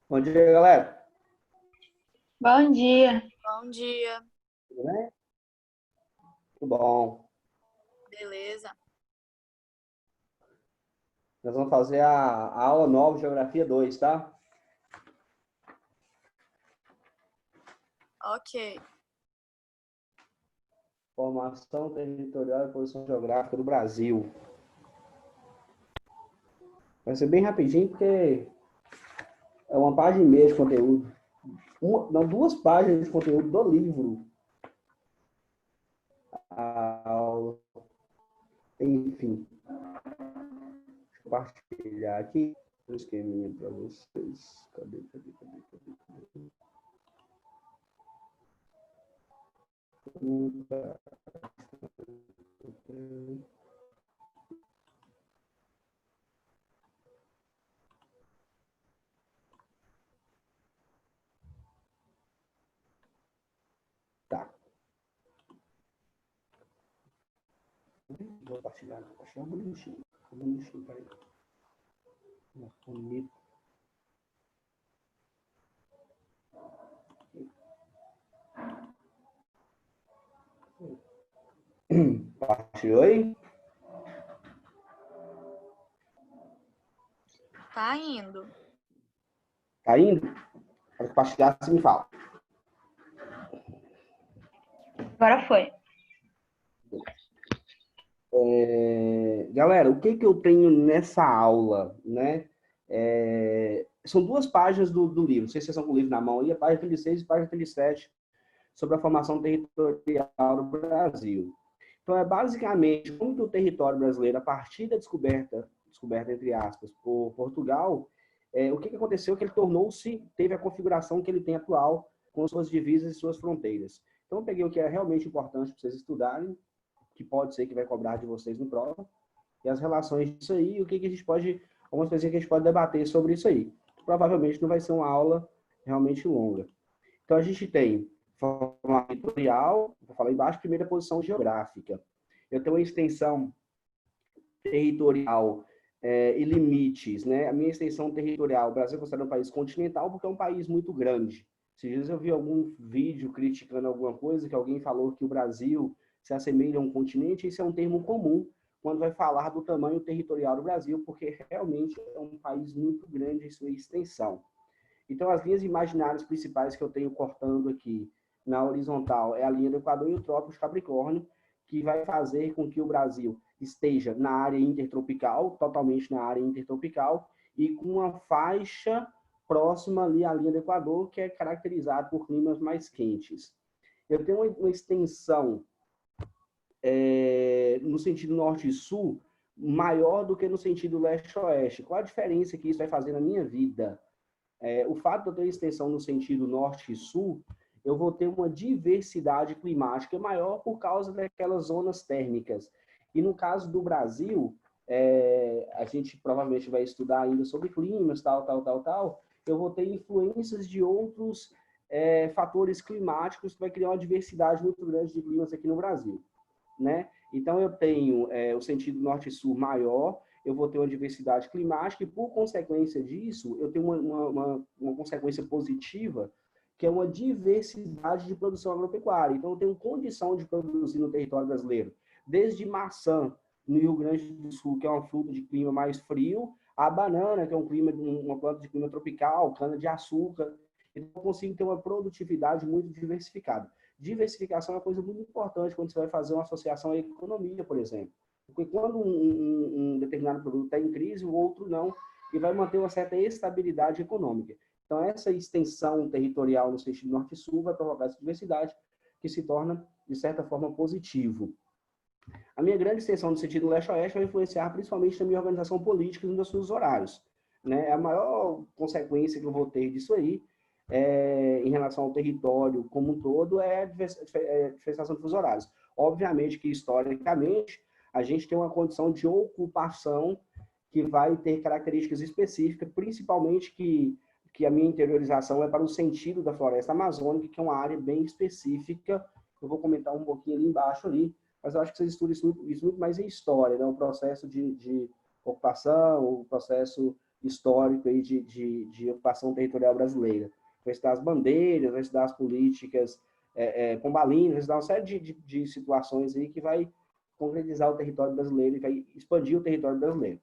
Bom dia, galera. Bom dia. Bom dia, Tudo bem? Tudo bom. beleza? Nós vamos fazer a aula nova, Geografia 2, tá? Ok, Formação territorial e posição geográfica do Brasil. Vai ser bem rapidinho, porque é uma página e meia de conteúdo. Não, duas páginas de conteúdo do livro. A aula. Enfim, deixa eu compartilhar aqui um esqueminha para vocês. Cadê? Tá. Vou compartilhar. Compartilhar um minutinho. Um minutinho, peraí. Bonito. Compartilhou aí? tá indo. Tá indo? Para compartilhar, você me fala. Agora foi. Galera, o que que eu tenho nessa aula, né? São duas páginas do livro. Não sei se vocês estão com o livro na mão aí, a página 36 e a página 37, sobre a formação territorial do Brasil. Então, é basicamente como que o território brasileiro, a partir da descoberta entre aspas, por Portugal, o que que aconteceu? Que ele teve a configuração que ele tem atual, com suas divisas e suas fronteiras. Então, eu peguei o que é realmente importante para vocês estudarem, que pode ser que vai cobrar de vocês no prova, e as relações disso aí, o que que a gente pode, algumas coisas que a gente pode debater sobre isso aí. Provavelmente não vai ser uma aula realmente longa. Então, a gente tem forma territorial, vou falar embaixo, primeira posição geográfica. Eu tenho uma extensão territorial e limites, né? A minha extensão territorial, o Brasil é considerado um país continental porque é um país muito grande. Esses dias eu vi algum vídeo criticando alguma coisa, que alguém falou que o Brasil se assemelha a um continente, isso é um termo comum quando vai falar do tamanho territorial do Brasil, porque realmente é um país muito grande em sua extensão. Então, as linhas imaginárias principais que eu tenho cortando aqui na horizontal é a linha do Equador e o Trópico de Capricórnio, que vai fazer com que o Brasil esteja na área intertropical, totalmente na área intertropical, e com uma faixa próxima ali à linha do Equador, que é caracterizada por climas mais quentes. Eu tenho uma extensão no sentido norte e sul maior do que no sentido leste-oeste. Qual a diferença que isso vai fazer na minha vida? O fato de eu ter extensão no sentido norte e sul, eu vou ter uma diversidade climática maior por causa daquelas zonas térmicas. E no caso do Brasil, a gente provavelmente vai estudar ainda sobre climas, tal. Eu vou ter influências de outros fatores climáticos que vai criar uma diversidade muito grande de climas aqui no Brasil, né? Então, eu tenho o sentido norte e sul maior, eu vou ter uma diversidade climática e, por consequência disso, eu tenho uma consequência positiva, que é uma diversidade de produção agropecuária. Então, eu tenho condição de produzir no território brasileiro, desde maçã, no Rio Grande do Sul, que é uma fruta de clima mais frio, a banana, que é uma planta de clima tropical, cana-de-açúcar. Então, eu consigo ter uma produtividade muito diversificada. Diversificação é uma coisa muito importante quando você vai fazer uma associação à economia, por exemplo. Porque quando um determinado produto está em crise, o outro não, e vai manter uma certa estabilidade econômica. Então, essa extensão territorial no sentido norte e sul vai provocar essa diversidade, que se torna, de certa forma, positivo. A minha grande extensão no sentido leste-oeste vai influenciar principalmente na minha organização política e nos seus horários. Né? A maior consequência que eu vou ter disso aí, em relação ao território como um todo, é a diferenciação dos horários. Obviamente que, historicamente, a gente tem uma condição de ocupação que vai ter características específicas, principalmente que a minha interiorização é para o sentido da floresta amazônica, que é uma área bem específica. Eu vou comentar um pouquinho ali embaixo ali, mas eu acho que vocês estudam isso muito mais em história, né? O processo de ocupação, o processo histórico aí de ocupação territorial brasileira. Vai estudar as bandeiras, vai estudar as políticas pombalinas, vai estudar uma série de situações aí que vai concretizar o território brasileiro e vai expandir o território brasileiro.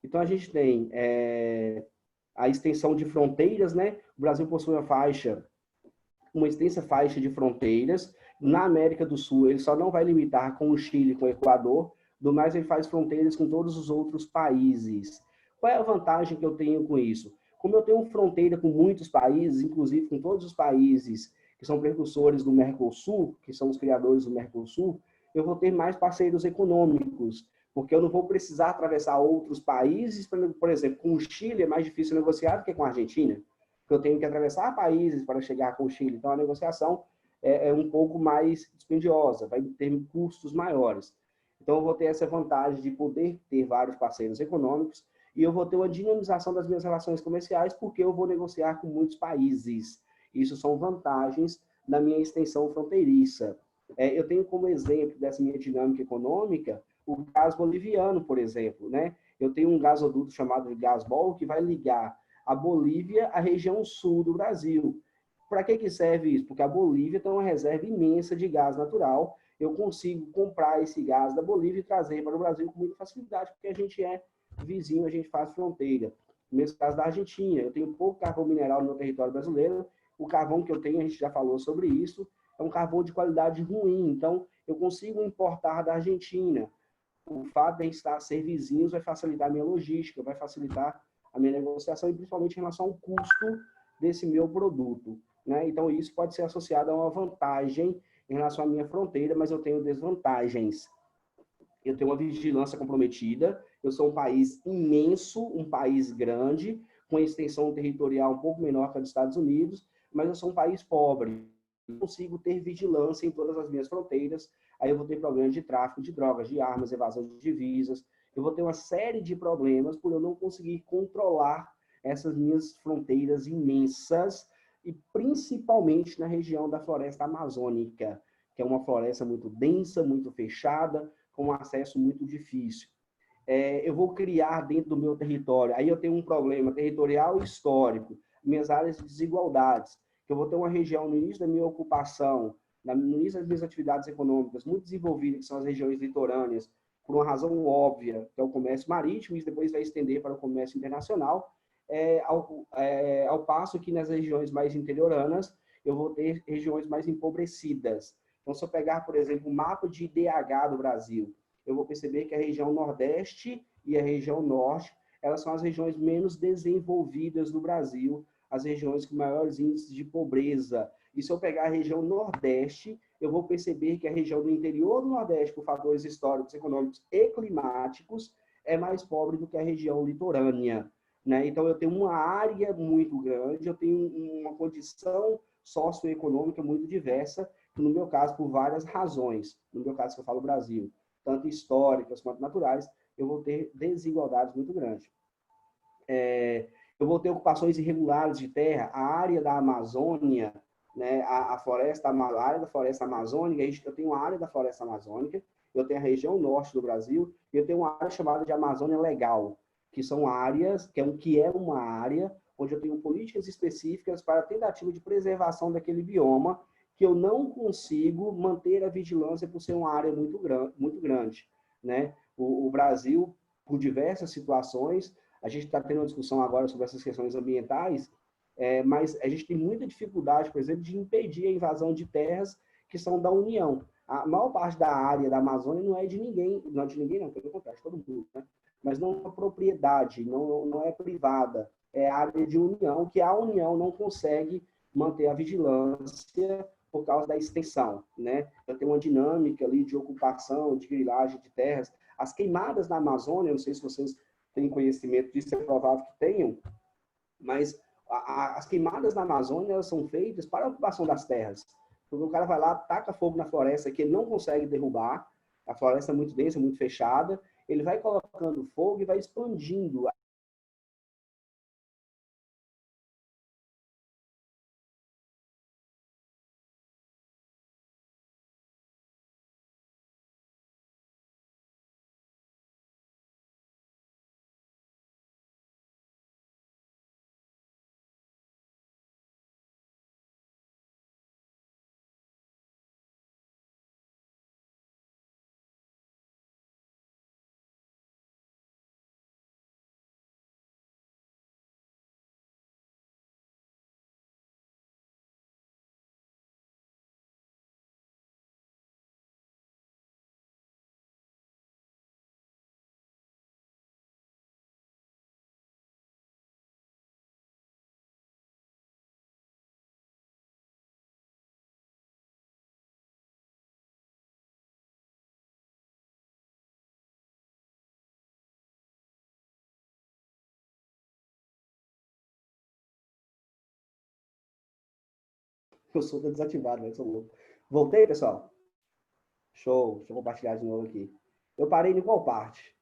Então, a gente tem a extensão de fronteiras, né? O Brasil possui uma extensa faixa de fronteiras. Na América do Sul, ele só não vai limitar com o Chile, com o Equador, do mais ele faz fronteiras com todos os outros países. Qual é a vantagem que eu tenho com isso? Como eu tenho fronteira com muitos países, inclusive com todos os países que são precursores do Mercosul, que são os criadores do Mercosul, eu vou ter mais parceiros econômicos, porque eu não vou precisar atravessar outros países. Por exemplo, com o Chile é mais difícil negociar do que com a Argentina, porque eu tenho que atravessar países para chegar com o Chile. Então, a negociação é um pouco mais dispendiosa, vai ter custos maiores. Então, eu vou ter essa vantagem de poder ter vários parceiros econômicos e eu vou ter uma dinamização das minhas relações comerciais porque eu vou negociar com muitos países. Isso são vantagens da minha extensão fronteiriça. Eu tenho como exemplo dessa minha dinâmica econômica o gás boliviano, por exemplo, né? Eu tenho um gasoduto chamado de Gasbol que vai ligar a Bolívia à região sul do Brasil. Para que serve isso? Porque a Bolívia tem uma reserva imensa de gás natural. Eu consigo comprar esse gás da Bolívia e trazer para o Brasil com muita facilidade, porque a gente é vizinho, a gente faz fronteira. No mesmo caso da Argentina, eu tenho pouco carvão mineral no meu território brasileiro. O carvão que eu tenho, a gente já falou sobre isso, é um carvão de qualidade ruim. Então, eu consigo importar da Argentina. O fato de estar ser vizinhos vai facilitar a minha logística, vai facilitar a minha negociação e principalmente em relação ao custo desse meu produto, né? Então, isso pode ser associado a uma vantagem em relação à minha fronteira, mas eu tenho desvantagens. Eu tenho uma vigilância comprometida, eu sou um país imenso, um país grande, com extensão territorial um pouco menor que a dos Estados Unidos, mas eu sou um país pobre. Eu consigo ter vigilância em todas as minhas fronteiras, aí eu vou ter problemas de tráfico de drogas, de armas, evasão de divisas, eu vou ter uma série de problemas por eu não conseguir controlar essas minhas fronteiras imensas, e principalmente na região da floresta amazônica, que é uma floresta muito densa, muito fechada, com um acesso muito difícil. Eu vou criar dentro do meu território, aí eu tenho um problema territorial e histórico, minhas áreas de desigualdades, que eu vou ter uma região no início da minha ocupação, no início das minhas atividades econômicas, muito desenvolvidas, que são as regiões litorâneas, por uma razão óbvia, que é o comércio marítimo, e depois vai estender para o comércio internacional, ao passo que nas regiões mais interioranas, eu vou ter regiões mais empobrecidas. Então, se eu pegar, por exemplo, o mapa de IDH do Brasil, eu vou perceber que a região Nordeste e a região Norte, elas são as regiões menos desenvolvidas do Brasil, as regiões com maiores índices de pobreza. E se eu pegar a região Nordeste, eu vou perceber que a região do interior do Nordeste, por fatores históricos, econômicos e climáticos, é mais pobre do que a região litorânea, né? Então, eu tenho uma área muito grande, eu tenho uma condição socioeconômica muito diversa, no meu caso, por várias razões. No meu caso, que eu falo Brasil, tanto históricas quanto naturais, eu vou ter desigualdades muito grandes. Eu vou ter ocupações irregulares de terra, a área da Amazônia, né, a área da floresta amazônica, eu tenho uma área da floresta amazônica, eu tenho a região norte do Brasil, e eu tenho uma área chamada de Amazônia Legal, que são áreas, que é uma área onde eu tenho políticas específicas para a tentativa de preservação daquele bioma, que eu não consigo manter a vigilância por ser uma área muito grande, né? O Brasil, por diversas situações, a gente está tendo uma discussão agora sobre essas questões ambientais, mas a gente tem muita dificuldade, por exemplo, de impedir a invasão de terras que são da União. A maior parte da área da Amazônia não é de ninguém, não, pelo contrário, de todo mundo, né? Mas não é propriedade, não é privada, é área de União, que a União não consegue manter a vigilância por causa da extensão, né? Eu tenho uma dinâmica ali de ocupação, de grilagem de terras. As queimadas na Amazônia, não sei se vocês têm conhecimento disso, é provável que tenham, mas as queimadas na Amazônia elas são feitas para a ocupação das terras. Porque o cara vai lá, taca fogo na floresta que ele não consegue derrubar, a floresta é muito densa, muito fechada, ele vai colocando fogo e vai expandindo Eu sou desativado, eu sou louco. Voltei, pessoal? Show. Deixa eu compartilhar de novo aqui. Eu parei em qual parte?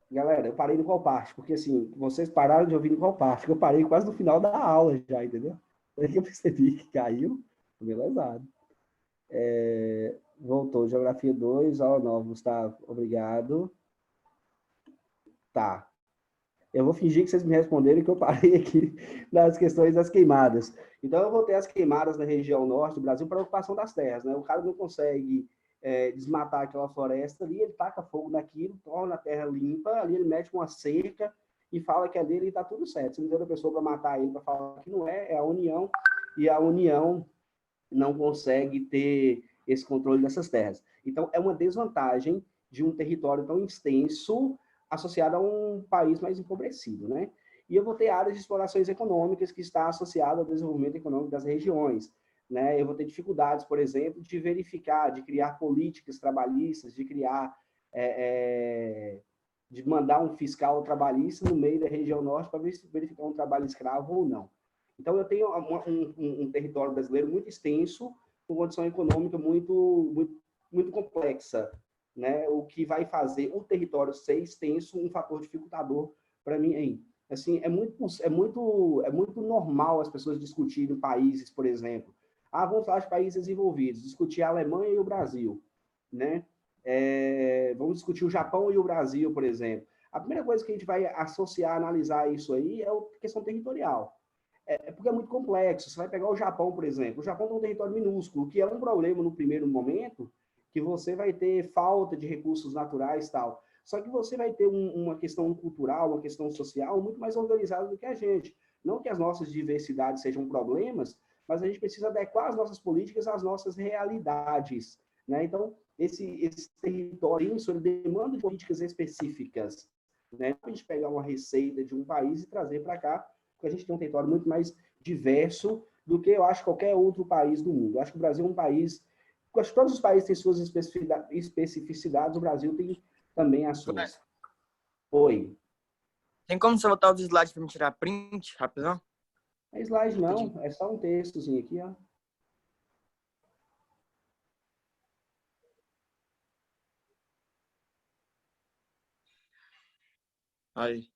Galera, eu parei em qual parte? Porque, assim, vocês pararam de ouvir em qual parte? Porque eu parei quase no final da aula já, entendeu? Aí que eu percebi que caiu, belezado. Voltou, Geografia 2, aula 9, Gustavo. Obrigado. Tá. Eu vou fingir que vocês me responderam que eu parei aqui nas questões das queimadas. Então, eu voltei às queimadas na região norte do Brasil para a ocupação das terras, né? O cara não consegue desmatar aquela floresta ali, ele taca fogo naquilo, torna a terra limpa, ali ele mete uma cerca e fala que é dele e está tudo certo. Se não tem outra pessoa para matar ele, para falar que não é, é a União, e a União não consegue ter esse controle dessas terras. Então, é uma desvantagem de um território tão extenso associado a um país mais empobrecido, né? E eu vou ter áreas de explorações econômicas que está associado ao desenvolvimento econômico das regiões, né? Eu vou ter dificuldades, por exemplo, de verificar, de criar políticas trabalhistas, de criar, de mandar um fiscal trabalhista no meio da região norte para verificar um trabalho escravo ou não. Então, eu tenho um território brasileiro muito extenso, com condição econômica muito complexa, né? O que vai fazer o território ser extenso um fator dificultador para mim aí. Assim, é muito normal as pessoas discutirem países, por exemplo. Vamos falar de países desenvolvidos, discutir a Alemanha e o Brasil, né? Vamos discutir o Japão e o Brasil, por exemplo. A primeira coisa que a gente vai associar, analisar isso aí é a questão territorial. Porque é muito complexo. Você vai pegar o Japão, por exemplo. O Japão tem um território minúsculo, que é um problema no primeiro momento, que você vai ter falta de recursos naturais e tal. Só que você vai ter uma questão cultural, uma questão social muito mais organizada do que a gente. Não que as nossas diversidades sejam problemas, mas a gente precisa adequar as nossas políticas às nossas realidades, né? Então, esse território, ele demanda de políticas específicas, né? A gente pegar uma receita de um país e trazer para cá, porque a gente tem um território muito mais diverso do que, eu acho, qualquer outro país do mundo. Eu acho que o Brasil é um país... Acho que todos os países têm suas especificidades, o Brasil tem também as suas. Oi. Tem como você botar os slides para me tirar print, rapidão? É slide não, é só um textozinho aqui, ó. Aí.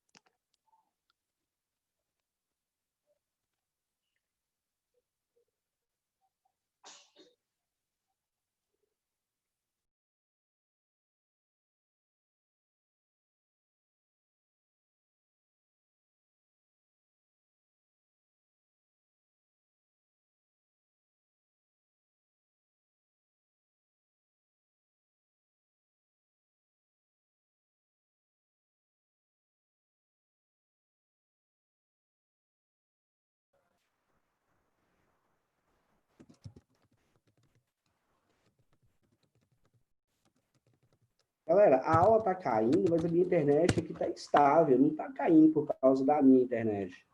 Galera, a aula está caindo, mas a minha internet aqui está estável, não está caindo por causa da minha internet.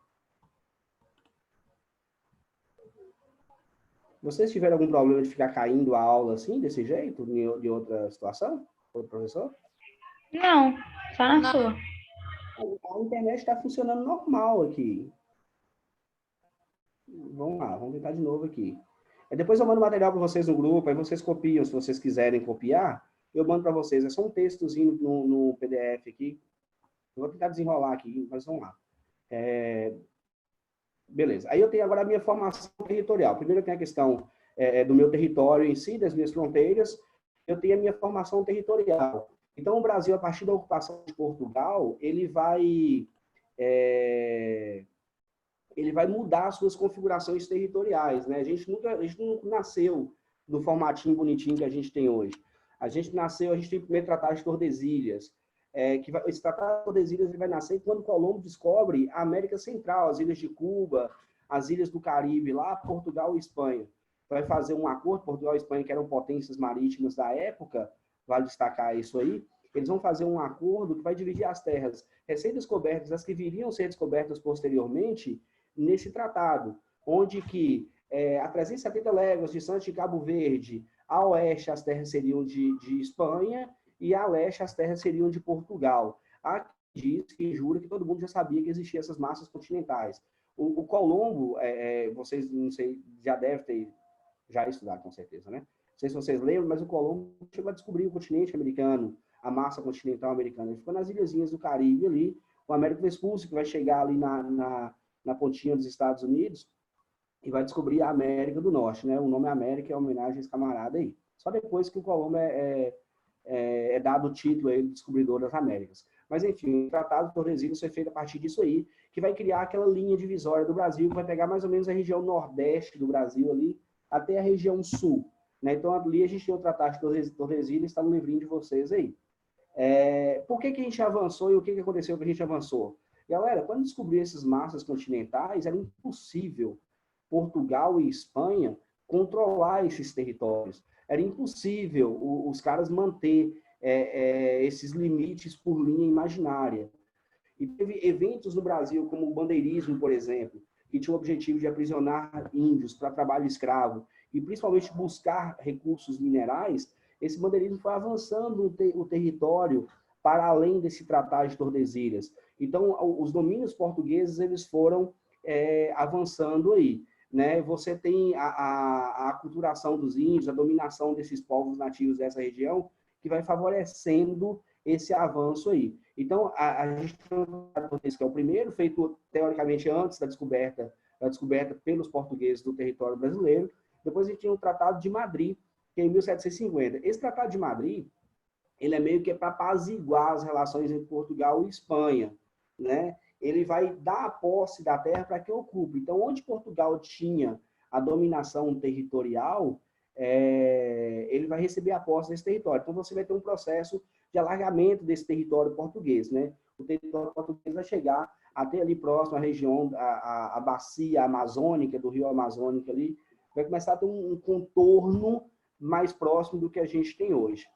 Vocês tiveram algum problema de ficar caindo a aula assim, desse jeito, de outra situação? Outro professor? Não, só na sua. A internet está funcionando normal aqui. Vamos lá, vamos tentar de novo aqui. Depois eu mando material para vocês no grupo, aí vocês copiam, se vocês quiserem copiar, eu mando para vocês. É só um textozinho no PDF aqui. Eu vou tentar desenrolar aqui, mas vamos lá. Beleza. Aí eu tenho agora a minha formação territorial. Primeiro eu tenho a questão do meu território em si, das minhas fronteiras. Eu tenho a minha formação territorial. Então, o Brasil, a partir da ocupação de Portugal, ele vai mudar as suas configurações territoriais, né? A gente não nasceu no formatinho bonitinho que a gente tem hoje. A gente tem o primeiro Tratado de Tordesilhas, esse Tratado de Tordesilhas vai nascer quando Colombo descobre a América Central, as ilhas de Cuba, as ilhas do Caribe, lá, Portugal e Espanha. Vai fazer um acordo, Portugal e Espanha, que eram potências marítimas da época, vale destacar isso aí, eles vão fazer um acordo que vai dividir as terras recém-descobertas, as que viriam ser descobertas posteriormente, nesse tratado, onde que a 370 léguas distante de Cabo Verde, a oeste as terras seriam de Espanha, e a leste as terras seriam de Portugal. Aqui diz que jura que todo mundo já sabia que existiam essas massas continentais. O Colombo, vocês, não sei, já devem ter já estudado, com certeza, né? Não sei se vocês lembram, mas o Colombo chegou a descobrir o continente americano, a massa continental americana. Ele ficou nas ilhazinhas do Caribe ali, o Américo Vespucci, que vai chegar ali na pontinha dos Estados Unidos, e vai descobrir a América do Norte, né? O nome América é homenagem a esse camarada aí. Só depois que o Colombo é dado o título aí de descobridor das Américas. Mas, enfim, o Tratado de Tordesilhas foi feito a partir disso aí, que vai criar aquela linha divisória do Brasil, que vai pegar mais ou menos a região nordeste do Brasil ali, até a região sul. Né? Então, ali a gente tem o Tratado de Tordesilhas, está no livrinho de vocês aí. Por que a gente avançou e o que aconteceu que a gente avançou? Galera, quando descobriu essas massas continentais, era impossível Portugal e Espanha controlar esses territórios. Era impossível os caras manter esses limites por linha imaginária. E teve eventos no Brasil, como o bandeirismo, por exemplo, que tinha o objetivo de aprisionar índios para trabalho escravo e principalmente buscar recursos minerais. Esse bandeirismo foi avançando o território para além desse Tratado de Tordesilhas. Então, os domínios portugueses eles foram avançando aí. Né? Você tem a aculturação dos índios, a dominação desses povos nativos dessa região, que vai favorecendo esse avanço aí. Então, a gente tem que é o primeiro, feito teoricamente antes da descoberta pelos portugueses do território brasileiro. Depois a gente tinha o Tratado de Madrid, que é em 1750. Esse Tratado de Madrid, ele é meio que para apaziguar as relações entre Portugal e Espanha, né? Ele vai dar a posse da terra para quem ocupa. Então, onde Portugal tinha a dominação territorial, ele vai receber a posse desse território. Então, você vai ter um processo de alargamento desse território português, né? O território português vai chegar até ali próximo à região, a bacia amazônica, do rio Amazônico ali, vai começar a ter um contorno mais próximo do que a gente tem hoje.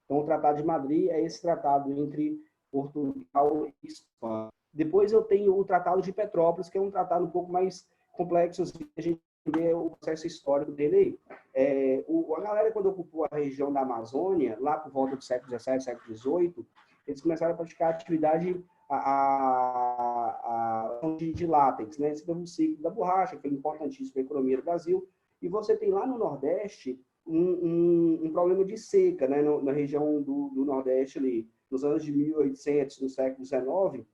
Então, o Tratado de Madrid é esse tratado entre Portugal e Espanha. Depois eu tenho o Tratado de Petrópolis, que é um tratado um pouco mais complexo, assim, a gente vê o processo histórico dele aí. A galera, quando ocupou a região da Amazônia, lá por volta do século XVII, século XVIII, eles começaram a praticar a atividade de látex, né? Esse foi um ciclo da borracha, que foi importantíssimo para a economia do Brasil. E você tem lá no Nordeste um problema de seca, né? Na região do Nordeste, ali, nos anos de 1800, no século XIX,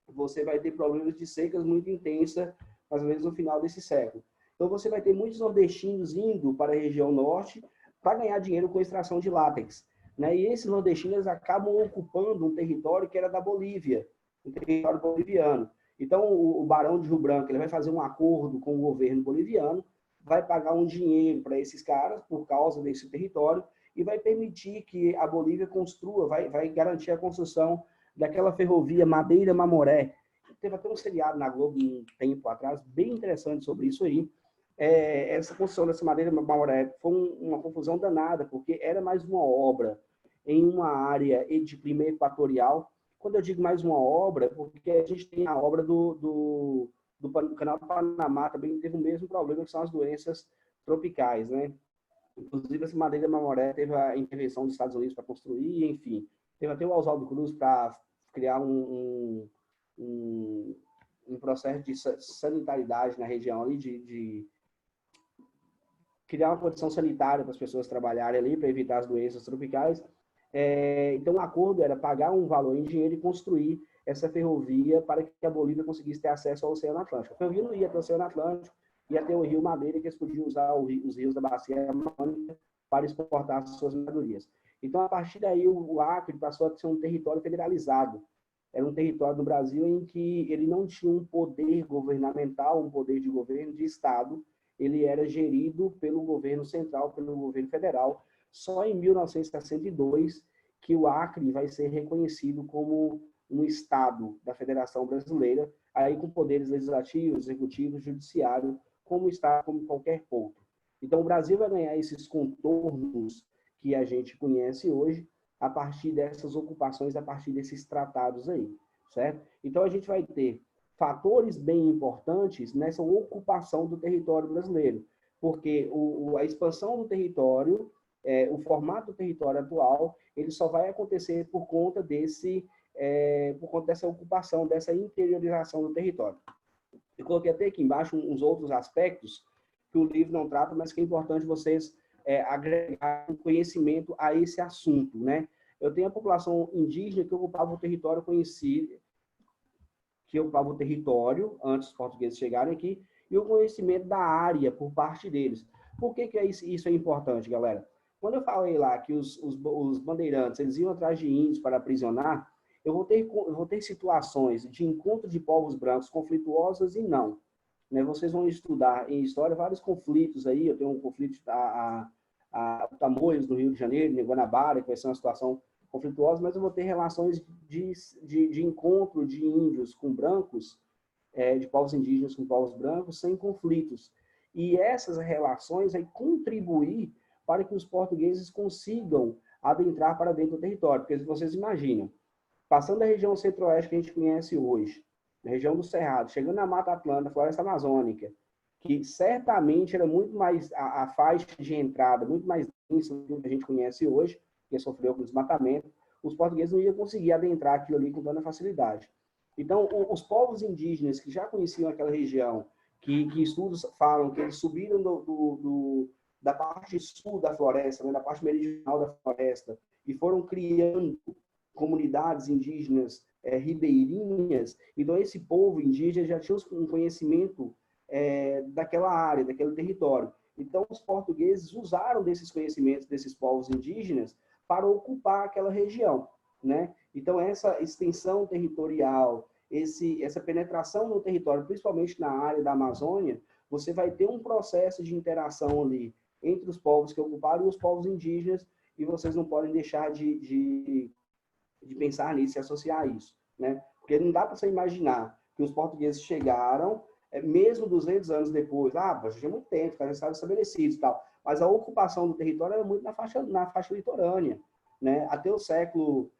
você vai ter problemas de secas muito intensas, mais ou menos no final desse século. Então, você vai ter muitos nordestinos indo para a região norte para ganhar dinheiro com extração de látex. Né? E esses nordestinos acabam ocupando um território que era da Bolívia, um território boliviano. Então, o Barão de Rio Branco ele vai fazer um acordo com o governo boliviano, vai pagar um dinheiro para esses caras por causa desse território e vai permitir que a Bolívia construa, vai garantir a construção daquela ferrovia Madeira-Mamoré. Teve até um seriado na Globo um tempo atrás, bem interessante sobre isso aí. Essa construção dessa Madeira-Mamoré foi uma confusão danada, porque era mais uma obra em uma área de clima equatorial. Quando eu digo mais uma obra, porque a gente tem a obra do Canal do Panamá, também teve o mesmo problema, que são as doenças tropicais, né? Inclusive, essa Madeira-Mamoré teve a intervenção dos Estados Unidos para construir, enfim. Teve até o Oswaldo Cruz para criar um processo de sanitaridade na região ali, de criar uma condição sanitária para as pessoas trabalharem ali, para evitar as doenças tropicais. Então, o acordo era pagar um valor em dinheiro e construir essa ferrovia para que a Bolívia conseguisse ter acesso ao Oceano Atlântico. A ferrovia não ia até o Oceano Atlântico, ia até o Rio Madeira, que eles podiam usar os rios da bacia amazônica para exportar as suas mercadorias. Então, a partir daí, o Acre passou a ser um território federalizado. Era um território do Brasil em que ele não tinha um poder governamental, um poder de governo, de Estado. Ele era gerido pelo governo central, pelo governo federal. Só em 1962 que o Acre vai ser reconhecido como um Estado da Federação Brasileira, aí com poderes legislativos, executivos, judiciário, como Estado, como qualquer ponto. Então, o Brasil vai ganhar esses contornos que a gente conhece hoje a partir dessas ocupações, a partir desses tratados aí, certo? Então, a gente vai ter fatores bem importantes nessa ocupação do território brasileiro, porque a expansão do território o formato do território atual, ele só vai acontecer por conta dessa ocupação, dessa interiorização do território. Eu coloquei até aqui embaixo uns outros aspectos que o livro não trata, mas que é importante vocês agregar conhecimento a esse assunto, né? Eu tenho a população indígena que ocupava o território conhecido, que ocupava o território antes dos portugueses chegarem aqui, e o conhecimento da área por parte deles. Por que isso é importante, galera? Quando eu falei lá que os bandeirantes eles iam atrás de índios para aprisionar, eu vou ter situações de encontro de povos brancos conflituosas e não. Né? Vocês vão estudar em história vários conflitos aí. Eu tenho um conflito a Tamoios, no Rio de Janeiro, em Guanabara, que vai ser uma situação conflituosa, mas eu vou ter relações de encontro de índios com brancos, de povos indígenas com povos brancos, sem conflitos. E essas relações vai contribuir para que os portugueses consigam adentrar para dentro do território. Porque se vocês imaginam, passando da região centro-oeste que a gente conhece hoje, na região do Cerrado, chegando na Mata Atlântica, Floresta Amazônica, que certamente era muito mais a faixa de entrada, muito mais densa do que a gente conhece hoje, que sofreu com o desmatamento, os portugueses não iam conseguir adentrar aquilo ali com tanta facilidade. Então, os povos indígenas que já conheciam aquela região, que estudos falam que eles subiram da parte sul da floresta, né, da parte meridional da floresta, e foram criando comunidades indígenas ribeirinhas, então esse povo indígena já tinha um conhecimento daquela área, daquele território. Então, os portugueses usaram desses conhecimentos desses povos indígenas para ocupar aquela região, né? Então, essa extensão territorial, essa penetração no território, principalmente na área da Amazônia, você vai ter um processo de interação ali entre os povos que ocuparam e os povos indígenas, e vocês não podem deixar de pensar nisso e associar isso, né? Porque não dá para você imaginar que os portugueses chegaram, mesmo 200 anos depois, já tinha muito tempo, já estavam estabelecidos e tal, mas a ocupação do território era muito na faixa litorânea, né? Até o século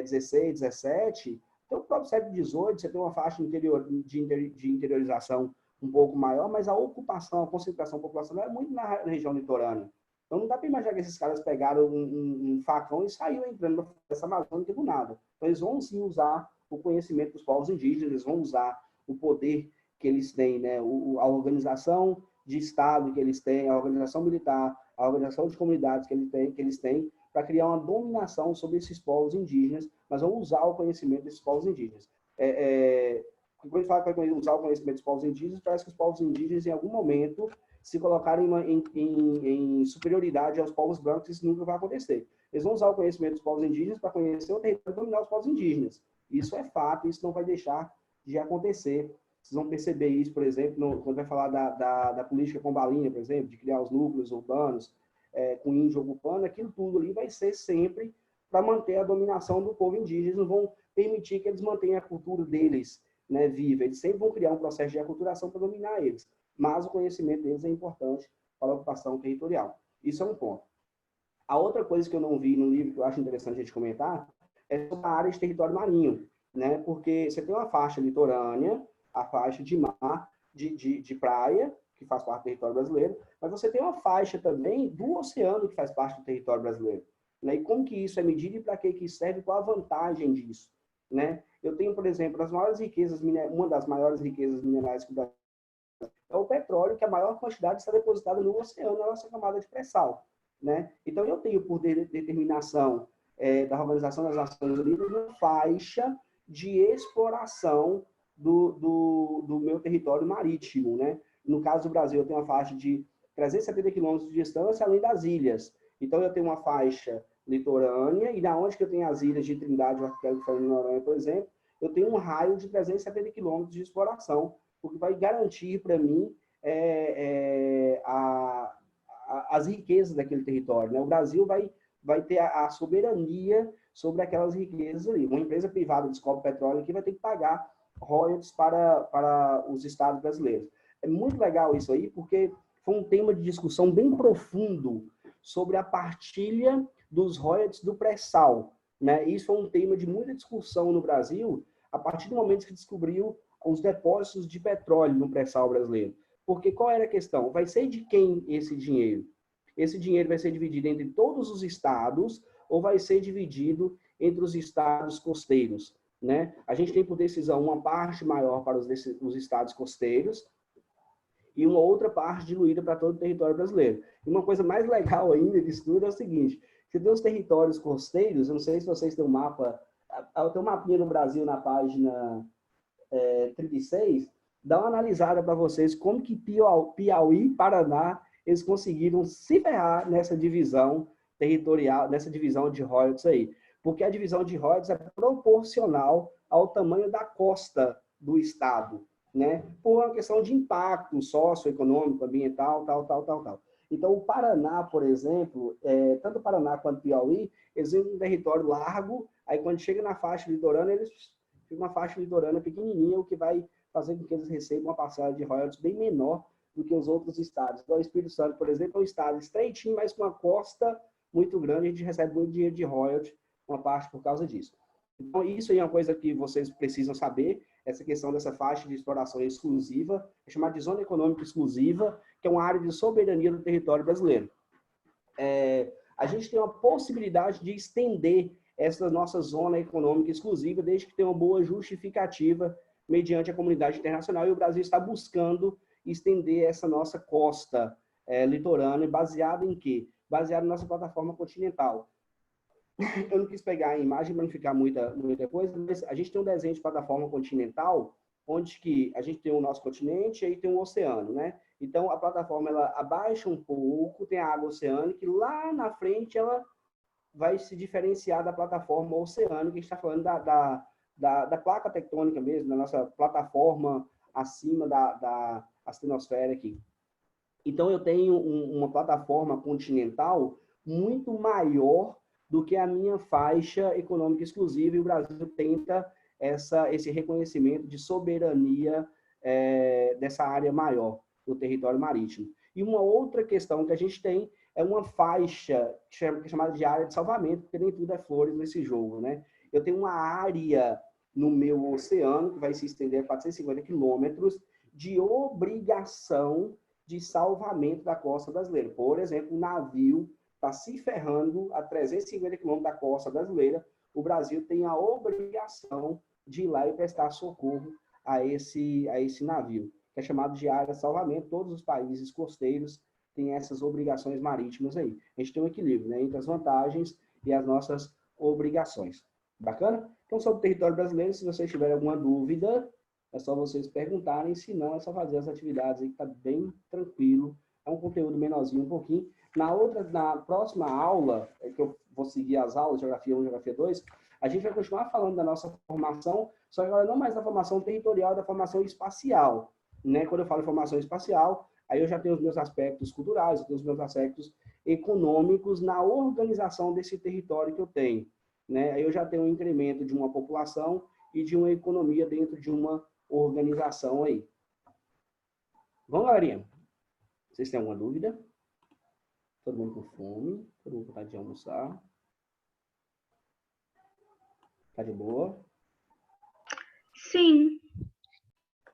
XVI, XVII, até o próprio século XVIII, você tem uma faixa de interiorização um pouco maior, mas a ocupação, a concentração populacional é muito na região litorânea. Então, não dá para imaginar que esses caras pegaram um facão e saíram entrando nessa Amazônia do nada. Então, eles vão, sim, usar o conhecimento dos povos indígenas, eles vão usar o poder que eles têm, né? A organização de Estado que eles têm, a organização militar, a organização de comunidades que eles têm para criar uma dominação sobre esses povos indígenas, mas vão usar o conhecimento desses povos indígenas. Quando a gente fala que vai usar o conhecimento dos povos indígenas, parece que os povos indígenas, em algum momento, se colocarem em superioridade aos povos brancos, isso nunca vai acontecer. Eles vão usar o conhecimento dos povos indígenas para conhecer o território e dominar os povos indígenas. Isso é fato, isso não vai deixar de acontecer. Vocês vão perceber isso, por exemplo, quando vai falar da política pombalinha, por exemplo, de criar os núcleos urbanos com índio ocupando, aquilo tudo ali vai ser sempre para manter a dominação do povo indígena. Eles não vão permitir que eles mantenham a cultura deles, né, viva. Eles sempre vão criar um processo de aculturação para dominar eles. Mas o conhecimento deles é importante para a ocupação territorial. Isso é um ponto. A outra coisa que eu não vi no livro, que eu acho interessante a gente comentar, é sobre a área de território marinho, né? Porque você tem uma faixa litorânea, a faixa de mar, de praia, que faz parte do território brasileiro, mas você tem uma faixa também do oceano que faz parte do território brasileiro. Né? E como que isso é medido e para que isso serve, qual a vantagem disso? Né? Eu tenho, por exemplo, uma das maiores riquezas minerais que o Brasil é o petróleo, que a maior quantidade está depositada no oceano, na nossa camada de pré-sal. Né? Então, eu tenho, por determinação da Organização das Nações Unidas, uma faixa de exploração do meu território marítimo. Né? No caso do Brasil, eu tenho uma faixa de 370 quilômetros de distância, além das ilhas. Então, eu tenho uma faixa litorânea, e da onde que eu tenho as ilhas de Trindade, o Arquipélago de Fernando de Noronha, por exemplo, eu tenho um raio de 370 quilômetros de exploração, o que vai garantir para mim as riquezas daquele território. Né? O Brasil vai ter a soberania sobre aquelas riquezas ali. Uma empresa privada descobre petróleo aqui vai ter que pagar royalties para os estados brasileiros. É muito legal isso aí, porque foi um tema de discussão bem profundo sobre a partilha dos royalties do pré-sal. Né? Isso foi um tema de muita discussão no Brasil, a partir do momento que descobriu os depósitos de petróleo no pré-sal brasileiro. Porque qual era a questão? Vai ser de quem esse dinheiro? esse dinheiro vai ser dividido entre todos os estados ou vai ser dividido entre os estados costeiros, né? A gente tem por decisão uma parte maior para os estados costeiros e uma outra parte diluída para todo o território brasileiro. E uma coisa mais legal ainda disso tudo é o seguinte, você tem os territórios costeiros, eu não sei se vocês têm um mapa, tem um mapinha no Brasil na página 36, dá uma analisada para vocês como que Piauí e Paraná, eles conseguiram se ferrar nessa divisão territorial, nessa divisão de royalties aí. Porque a divisão de royalties é proporcional ao tamanho da costa do estado, né? Por uma questão de impacto socioeconômico, ambiental, tal. Então, o Paraná, por exemplo, tanto o Paraná quanto o Piauí, eles têm um território largo, aí quando chega na faixa litorânea, eles ficam uma faixa litorânea pequenininha, o que vai fazer com que eles recebam uma parcela de royalties bem menor do que os outros estados. Então, o Espírito Santo, por exemplo, é um estado estreitinho, mas com uma costa muito grande, a gente recebe muito dinheiro de royalties, uma parte por causa disso. Então, isso aí é uma coisa que vocês precisam saber, essa questão dessa faixa de exploração exclusiva, é chamada de zona econômica exclusiva, que é uma área de soberania do território brasileiro. A gente tem uma possibilidade de estender essa nossa zona econômica exclusiva, desde que tenha uma boa justificativa mediante a comunidade internacional, e o Brasil está buscando estender essa nossa costa litorânea, baseada em quê? Baseada na nossa plataforma continental. Eu não quis pegar a imagem para não ficar muita coisa, mas a gente tem um desenho de plataforma continental, onde que a gente tem o nosso continente e aí tem um oceano, né? Então, a plataforma, ela abaixa um pouco, tem a água oceânica, e lá na frente ela vai se diferenciar da plataforma oceânica, que a gente está falando da placa tectônica mesmo, da nossa plataforma acima da astenosfera aqui. Então, eu tenho uma plataforma continental muito maior do que a minha faixa econômica exclusiva, e o Brasil tenta esse reconhecimento de soberania dessa área maior do território marítimo. E uma outra questão que a gente tem é uma faixa que é chamada de área de salvamento, porque nem tudo é flores nesse jogo, né? Eu tenho uma área no meu oceano, que vai se estender a 450 quilômetros, de obrigação de salvamento da costa brasileira. Por exemplo, um navio está se ferrando a 350 quilômetros da costa brasileira, o Brasil tem a obrigação de ir lá e prestar socorro a esse navio, que é chamado de área de salvamento. Todos os países costeiros têm essas obrigações marítimas aí. A gente tem um equilíbrio, né, entre as vantagens e as nossas obrigações. Bacana? Então, sobre o território brasileiro, se vocês tiverem alguma dúvida, é só vocês perguntarem, se não, é só fazer as atividades aí, que está bem tranquilo. É um conteúdo menorzinho um pouquinho. Na próxima aula, que eu vou seguir as aulas, Geografia 1 e Geografia 2, a gente vai continuar falando da nossa formação, só que agora não mais da formação territorial, da formação espacial, né? Quando eu falo formação espacial, aí eu já tenho os meus aspectos culturais, eu tenho os meus aspectos econômicos na organização desse território que eu tenho, né? Aí eu já tenho um incremento de uma população e de uma economia dentro de uma organização aí. Vamos, galerinha? Vocês têm alguma dúvida? Todo mundo com fome? Todo mundo com vontade de almoçar? Tá de boa? Sim.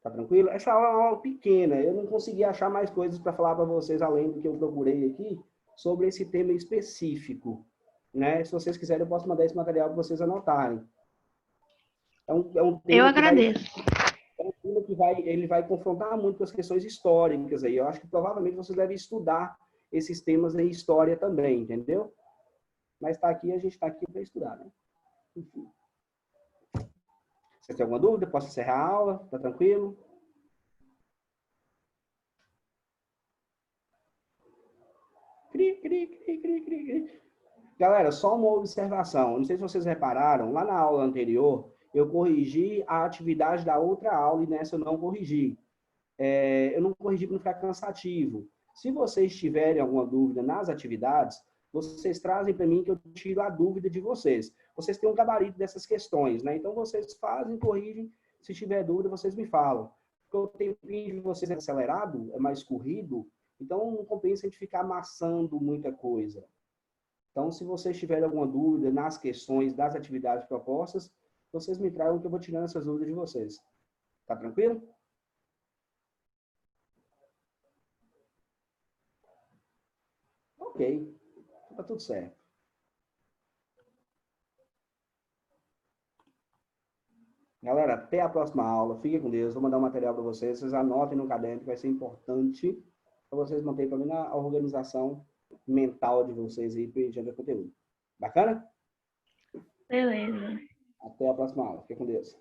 Tá tranquilo? Essa aula é uma aula pequena. Eu não consegui achar mais coisas para falar para vocês, além do que eu procurei aqui, sobre esse tema específico, né? Se vocês quiserem, eu posso mandar esse material para vocês anotarem. É um tema Eu agradeço. É um tema que ele vai confrontar muito com as questões históricas aí. Eu acho que provavelmente vocês devem estudar esses temas em história também, entendeu? Mas tá aqui, a gente está aqui para estudar, né? Enfim. Você tem alguma dúvida? Posso encerrar a aula? Tá tranquilo? Cri, cri, cri, cri, cri, cri. Galera, só uma observação. Não sei se vocês repararam, lá na aula anterior, eu corrigi a atividade da outra aula e nessa eu não corrigi. Eu não corrigi para não ficar cansativo. Se vocês tiverem alguma dúvida nas atividades, vocês trazem para mim que eu tiro a dúvida de vocês. Vocês têm um gabarito dessas questões, né? Então, vocês fazem, corrigem. Se tiver dúvida, vocês me falam. Porque o tempinho de vocês é acelerado, é mais corrido, então não compensa a gente ficar amassando muita coisa. Então, se vocês tiverem alguma dúvida nas questões das atividades propostas, vocês me tragam que eu vou tirando essas dúvidas de vocês. Tá tranquilo? Ok. Tá tudo certo. Galera, até a próxima aula. Fiquem com Deus. Vou mandar um material para vocês. Vocês anotem no caderno, que vai ser importante para vocês manterem também na organização mental de vocês aí, diante do conteúdo. Bacana? Beleza. Até a próxima aula. Fiquem com Deus.